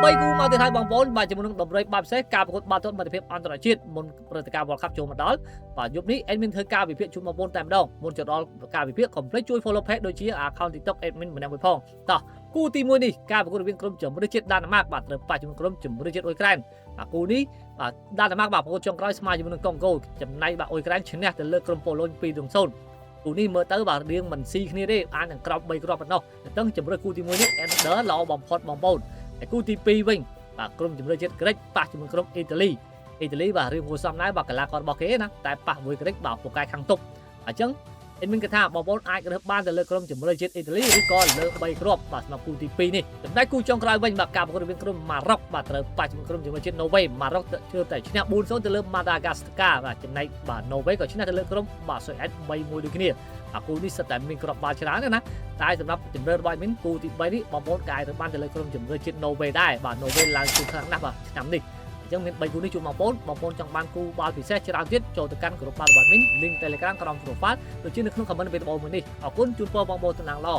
3 គូមកទៀតហើយបងប្អូនបាទជាមួយនឹងដំរីបាបពិសេសការប្រកួតបាល់ទាត់មិត្តភាពអន្តរជាតិមុនព្រឹត្តិការណ៍ World Cup ចូលមកដល់បាទយប់នេះ admin ធ្វើការវិភាគជូនបងប្អូនតែម្ដងមុនចូលដល់ការវិភាគកុំភ្លេចជួយ follow page ដូចជា account TikTok admin ម្នាក់មួយផងតោះគូទី1នេះការប្រកួតរវាងក្រុមជម្រើសជាតិដាណឺម៉ាកបាទត្រូវប៉ះជាមួយក្រុមជម្រើសជាតិអ៊ុយក្រែនបាទគូនេះបាទដាណឺម៉ាកបាទប្រកួតចុងក្រោយស្មើជាមួយនឹងកុងហ្គោចំណែកបាទអ៊ុយក្រែនឈ្នះទៅលើក្រុមប៉ូឡូញ 2-0 គូនេះមើលទៅបាទរៀងមិនស៊ីគ្នាទេអាចនឹងក្រោប3គ្រាប់ប៉ុណ្ណោះអញ្ចឹងជម្រើសគូទី1នេះ Ender ល្អបំផុតបងប្អូនហើយគូទី2វិញបាទក្រុមជម្រើសជាតិក្រិចប៉ះជាមួយក្រុមអ៊ីតាលីបាទរៀងគួរសមដែរបាទកីឡាកររបស់គេណាតែប៉ះមួយក្រិចបាទពូកែខាងតុបអញ្ចឹងមានគេថាបងប្អូនអាចរើសបានទៅលើក្រុមជម្រើសជាតិអ៊ីតាលីឬក៏លើ3គ្រាប់បាទសម្រាប់គូទី2នេះចំណែកគូចុងក្រោយវិញបាទការប្រកួតរវាងក្រុមម៉ារ៉ុកបាទត្រូវប៉ះជាមួយក្រុមជម្រើសជាតិណូវេម៉ារ៉ុកជឿតែឈ្នះ 4-0 ទៅលើម៉ាដាហ្គាស្កាបាទចំណែកបាទណូវេក៏ឈ្នះទៅលើក្រុមបាទស៊ុយអែត 3-1 ដូចគ្នាអាគូនេះសិតតែមានគ្រាប់បាល់ច្រើនណាតែសម្រាប់ជម្រើសរបស់មីនគូទី3នេះបងប្អូនក៏អាចរើសបានទៅលើក្រុមជម្រើសជាតិណូវេដែរបាទណូវេឡើងជូនខ្លាំងណាស់បាទឆ្នាំនេះអញ្ចឹងមាន3គូនេះជូនបងប្អូនចង់បានគូបាល់ពិសេសច្រើនទៀតចូលទៅកាន់ក្រុមបាល់របស់មីន link Telegram ក្រោម profile ដូចជានៅក្នុង comment វីដេអូមួយនេះអរគុណជូនពរបងប្អូនតំណាងល្អ